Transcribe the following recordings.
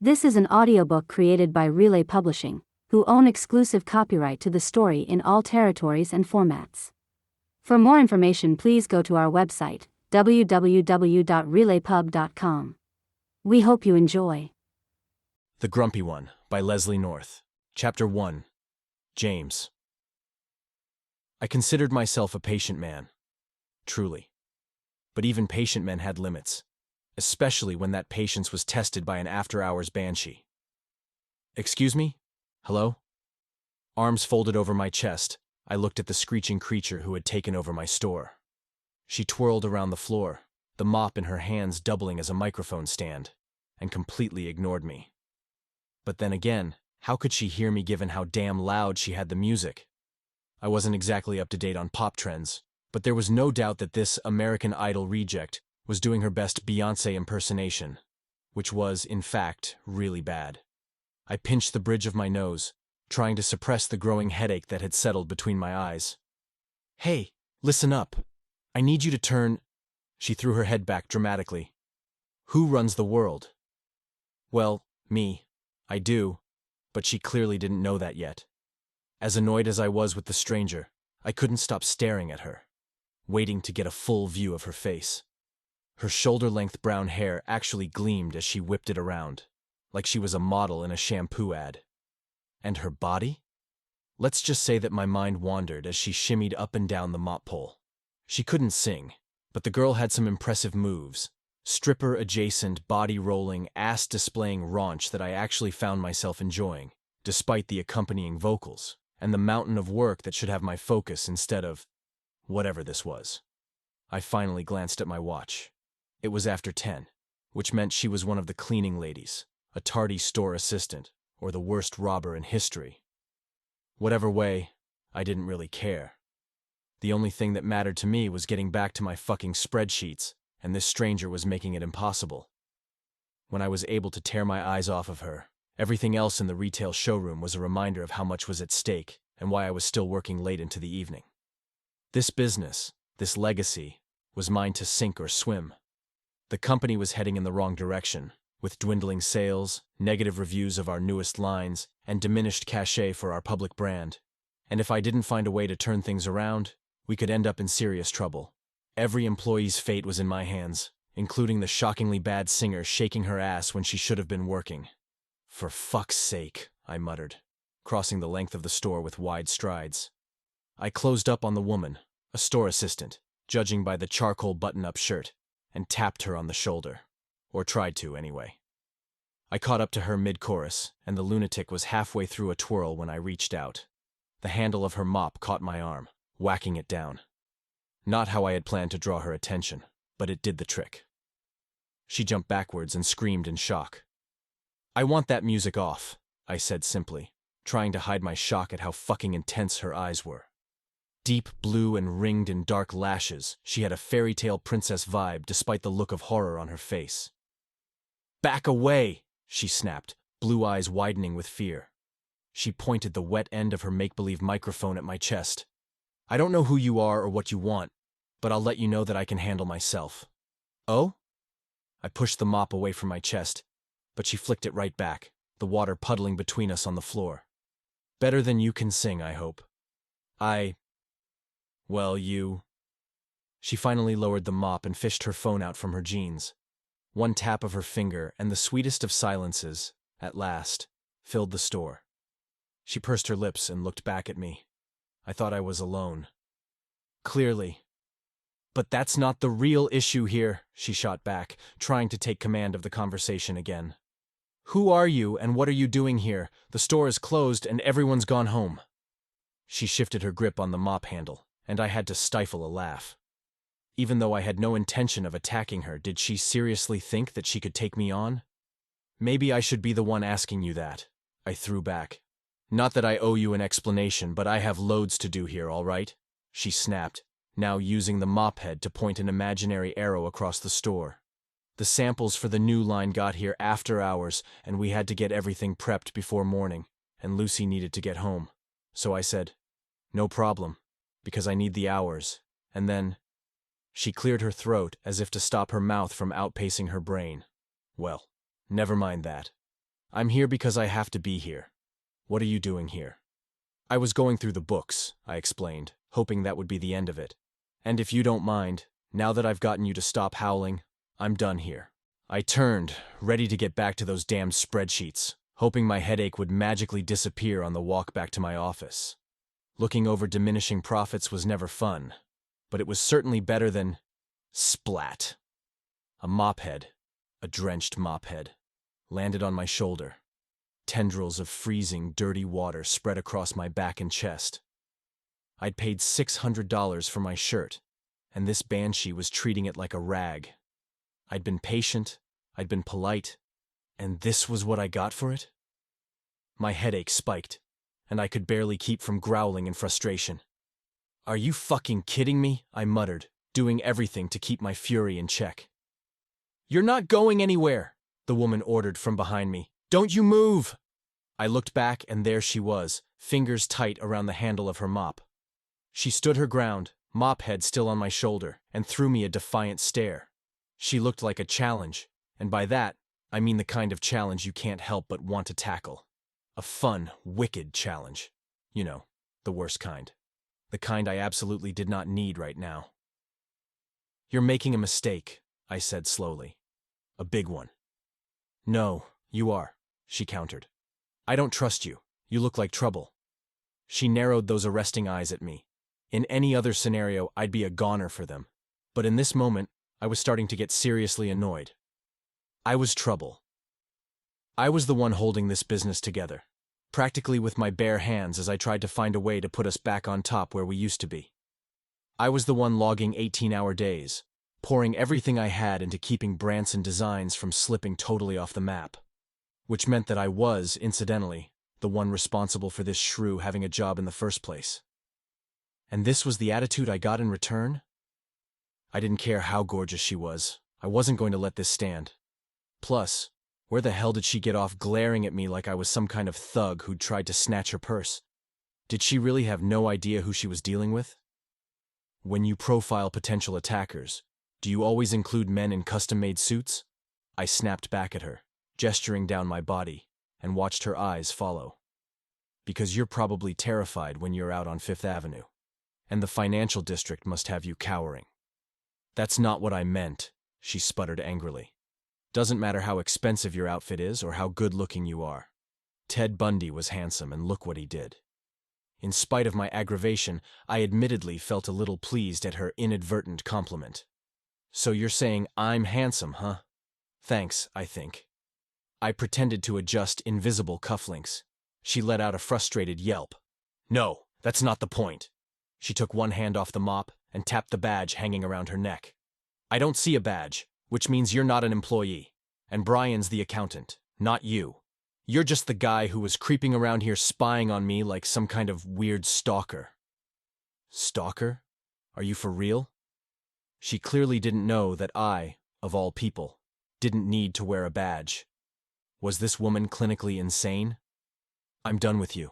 This is an audiobook created by Relay Publishing, who own exclusive copyright to the story in all territories and formats. For more information, please go to our website, www.relaypub.com. We hope you enjoy. The Grumpy One by Leslie North. Chapter 1. James. I considered myself a patient man. Truly. But even patient men had limits, especially when that patience was tested by an after-hours banshee. Excuse me? Hello? Arms folded over my chest, I looked at the screeching creature who had taken over my store. She twirled around the floor, the mop in her hands doubling as a microphone stand, and completely ignored me. But then again, how could she hear me given how damn loud she had the music? I wasn't exactly up to date on pop trends, but there was no doubt that this American Idol reject was doing her best Beyoncé impersonation, which was, in fact, really bad. I pinched the bridge of my nose, trying to suppress the growing headache that had settled between my eyes. Hey, listen up. I need you to turn... She threw her head back dramatically. Who runs the world? Well, me. I do, but she clearly didn't know that yet. As annoyed as I was with the stranger, I couldn't stop staring at her, waiting to get a full view of her face. Her shoulder-length brown hair actually gleamed as she whipped it around, like she was a model in a shampoo ad. And her body? Let's just say that my mind wandered as she shimmied up and down the mop pole. She couldn't sing, but the girl had some impressive moves, stripper-adjacent, body-rolling, ass-displaying raunch that I actually found myself enjoying, despite the accompanying vocals, and the mountain of work that should have my focus instead of whatever this was. I finally glanced at my watch. It was after 10, which meant she was one of the cleaning ladies, a tardy store assistant, or the worst robber in history. Whatever way, I didn't really care. The only thing that mattered to me was getting back to my fucking spreadsheets, and this stranger was making it impossible. When I was able to tear my eyes off of her, everything else in the retail showroom was a reminder of how much was at stake and why I was still working late into the evening. This business, this legacy, was mine to sink or swim. The company was heading in the wrong direction, with dwindling sales, negative reviews of our newest lines, and diminished cachet for our public brand. And if I didn't find a way to turn things around, we could end up in serious trouble. Every employee's fate was in my hands, including the shockingly bad singer shaking her ass when she should have been working. For fuck's sake, I muttered, crossing the length of the store with wide strides. I closed up on the woman, a store assistant, judging by the charcoal button-up shirt, and tapped her on the shoulder. Or tried to, anyway. I caught up to her mid-chorus, and the lunatic was halfway through a twirl when I reached out. The handle of her mop caught my arm, whacking it down. Not how I had planned to draw her attention, but it did the trick. She jumped backwards and screamed in shock. I want that music off, I said simply, trying to hide my shock at how fucking intense her eyes were. Deep blue and ringed in dark lashes, she had a fairy tale princess vibe despite the look of horror on her face. Back away, she snapped, blue eyes widening with fear. She pointed the wet end of her make-believe microphone at my chest. I don't know who you are or what you want, but I'll let you know that I can handle myself. Oh? I pushed the mop away from my chest, but she flicked it right back, the water puddling between us on the floor. Better than you can sing, I hope. Well, you... She finally lowered the mop and fished her phone out from her jeans. One tap of her finger, and the sweetest of silences, at last, filled the store. She pursed her lips and looked back at me. I thought I was alone. Clearly. But that's not the real issue here, she shot back, trying to take command of the conversation again. Who are you, and what are you doing here? The store is closed, and everyone's gone home. She shifted her grip on the mop handle, and I had to stifle a laugh. Even though I had no intention of attacking her, did she seriously think that she could take me on? Maybe I should be the one asking you that, I threw back. Not that I owe you an explanation, but I have loads to do here, all right? She snapped, now using the mop head to point an imaginary arrow across the store. The samples for the new line got here after hours, and we had to get everything prepped before morning, and Lucy needed to get home. So I said, no problem, because I need the hours, and then... She cleared her throat as if to stop her mouth from outpacing her brain. Well, never mind that. I'm here because I have to be here. What are you doing here? I was going through the books, I explained, hoping that would be the end of it. And if you don't mind, now that I've gotten you to stop howling, I'm done here. I turned, ready to get back to those damned spreadsheets, hoping my headache would magically disappear on the walk back to my office. Looking over diminishing profits was never fun, but it was certainly better than splat. A mop head, a drenched mop head, landed on my shoulder. Tendrils of freezing, dirty water spread across my back and chest. I'd paid $600 for my shirt, and this banshee was treating it like a rag. I'd been patient, I'd been polite, and this was what I got for it? My headache spiked, and I could barely keep from growling in frustration. Are you fucking kidding me? I muttered, doing everything to keep my fury in check. You're not going anywhere, the woman ordered from behind me. Don't you move! I looked back, and there she was, fingers tight around the handle of her mop. She stood her ground, mop head still on my shoulder, and threw me a defiant stare. She looked like a challenge, and by that, I mean the kind of challenge you can't help but want to tackle. A fun, wicked challenge. You know, the worst kind. The kind I absolutely did not need right now. You're making a mistake, I said slowly. A big one. No, you are, she countered. I don't trust you. You look like trouble. She narrowed those arresting eyes at me. In any other scenario, I'd be a goner for them. But in this moment, I was starting to get seriously annoyed. I was trouble. I was the one holding this business together, practically with my bare hands as I tried to find a way to put us back on top where we used to be. I was the one logging 18-hour days, pouring everything I had into keeping Branson Designs from slipping totally off the map. Which meant that I was, incidentally, the one responsible for this shrew having a job in the first place. And this was the attitude I got in return? I didn't care how gorgeous she was. I wasn't going to let this stand. Plus, where the hell did she get off glaring at me like I was some kind of thug who'd tried to snatch her purse? Did she really have no idea who she was dealing with? When you profile potential attackers, do you always include men in custom-made suits? I snapped back at her, gesturing down my body, and watched her eyes follow. Because you're probably terrified when you're out on Fifth Avenue, and the financial district must have you cowering. That's not what I meant, she sputtered angrily. Doesn't matter how expensive your outfit is or how good-looking you are. Ted Bundy was handsome, and look what he did. In spite of my aggravation, I admittedly felt a little pleased at her inadvertent compliment. So you're saying I'm handsome, huh? Thanks, I think. I pretended to adjust invisible cufflinks. She let out a frustrated yelp. No, that's not the point. She took one hand off the mop and tapped the badge hanging around her neck. I don't see a badge, which means you're not an employee. And Brian's the accountant, not you. You're just the guy who was creeping around here spying on me like some kind of weird stalker. Stalker? Are you for real? She clearly didn't know that I, of all people, didn't need to wear a badge. Was this woman clinically insane? I'm done with you.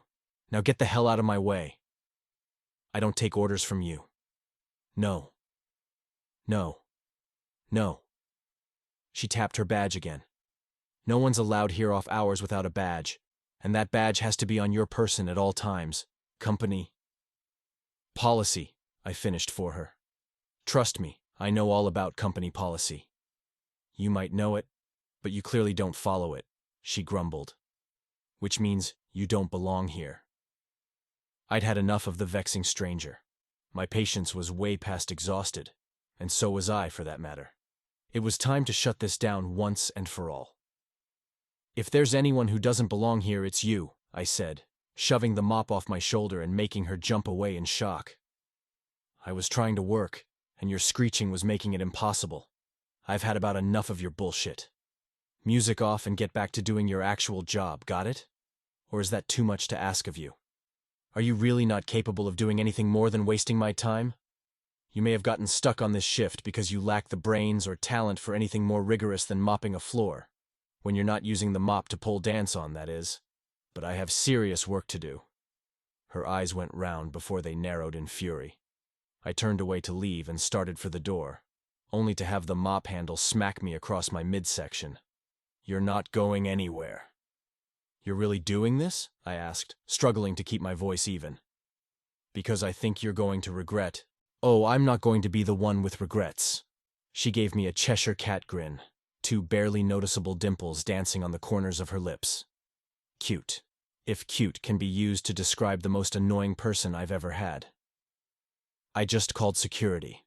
Now get the hell out of my way. I don't take orders from you. No. No. No. She tapped her badge again. No one's allowed here off hours without a badge, and that badge has to be on your person at all times. Company policy, I finished for her. Trust me, I know all about company policy. You might know it, but you clearly don't follow it, she grumbled. Which means you don't belong here. I'd had enough of the vexing stranger. My patience was way past exhausted, and so was I, for that matter. It was time to shut this down once and for all. If there's anyone who doesn't belong here, it's you, I said, shoving the mop off my shoulder and making her jump away in shock. I was trying to work, and your screeching was making it impossible. I've had about enough of your bullshit. Music off and get back to doing your actual job, got it? Or is that too much to ask of you? Are you really not capable of doing anything more than wasting my time? You may have gotten stuck on this shift because you lack the brains or talent for anything more rigorous than mopping a floor. When you're not using the mop to pole dance on, that is. But I have serious work to do. Her eyes went round before they narrowed in fury. I turned away to leave and started for the door, only to have the mop handle smack me across my midsection. You're not going anywhere. You're really doing this? I asked, struggling to keep my voice even. Because I think you're going to regret. Oh, I'm not going to be the one with regrets. She gave me a Cheshire cat grin, two barely noticeable dimples dancing on the corners of her lips. Cute. If cute can be used to describe the most annoying person I've ever had. I just called security.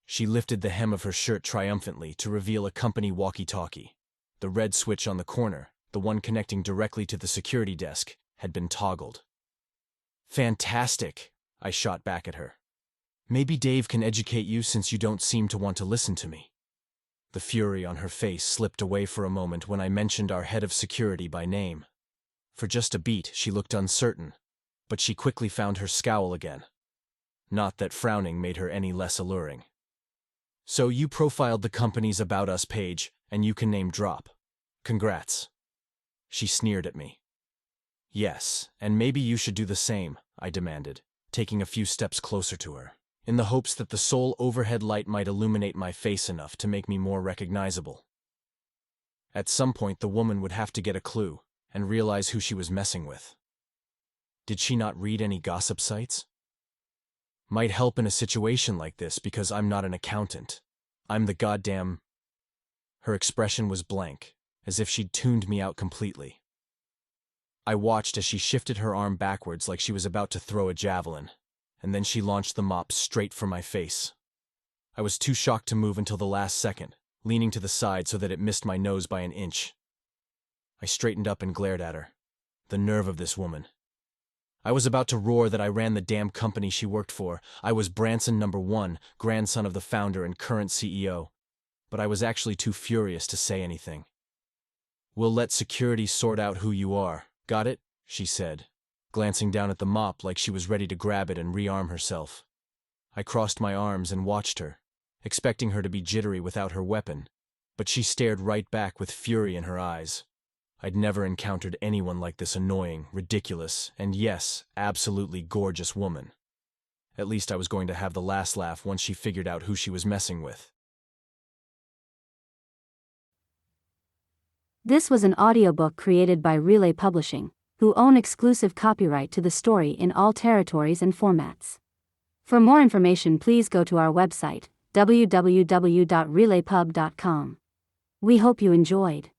She lifted the hem of her shirt triumphantly to reveal a company walkie-talkie. The red switch on the corner, the one connecting directly to the security desk, had been toggled. Fantastic, I shot back at her. Maybe Dave can educate you since you don't seem to want to listen to me. The fury on her face slipped away for a moment when I mentioned our head of security by name. For just a beat, she looked uncertain, but she quickly found her scowl again. Not that frowning made her any less alluring. So you profiled the company's About Us page, and you can name drop. Congrats. She sneered at me. Yes, and maybe you should do the same, I demanded, taking a few steps closer to her, in the hopes that the sole overhead light might illuminate my face enough to make me more recognizable. At some point, the woman would have to get a clue and realize who she was messing with. Did she not read any gossip sites? Might help in a situation like this because I'm not an accountant. I'm the goddamn... Her expression was blank, as if she'd tuned me out completely. I watched as she shifted her arm backwards like she was about to throw a javelin, and then she launched the mop straight for my face. I was too shocked to move until the last second, leaning to the side so that it missed my nose by an inch. I straightened up and glared at her. The nerve of this woman. I was about to roar that I ran the damn company she worked for. I was Branson #1, grandson of the founder and current CEO. But I was actually too furious to say anything. We'll let security sort out who you are. Got it? She said, glancing down at the mop like she was ready to grab it and rearm herself. I crossed my arms and watched her, expecting her to be jittery without her weapon, but she stared right back with fury in her eyes. I'd never encountered anyone like this annoying, ridiculous, and yes, absolutely gorgeous woman. At least I was going to have the last laugh once she figured out who she was messing with. This was an audiobook created by Relay Publishing, who own exclusive copyright to the story in all territories and formats. For more information, please go to our website, www.relaypub.com. We hope you enjoyed.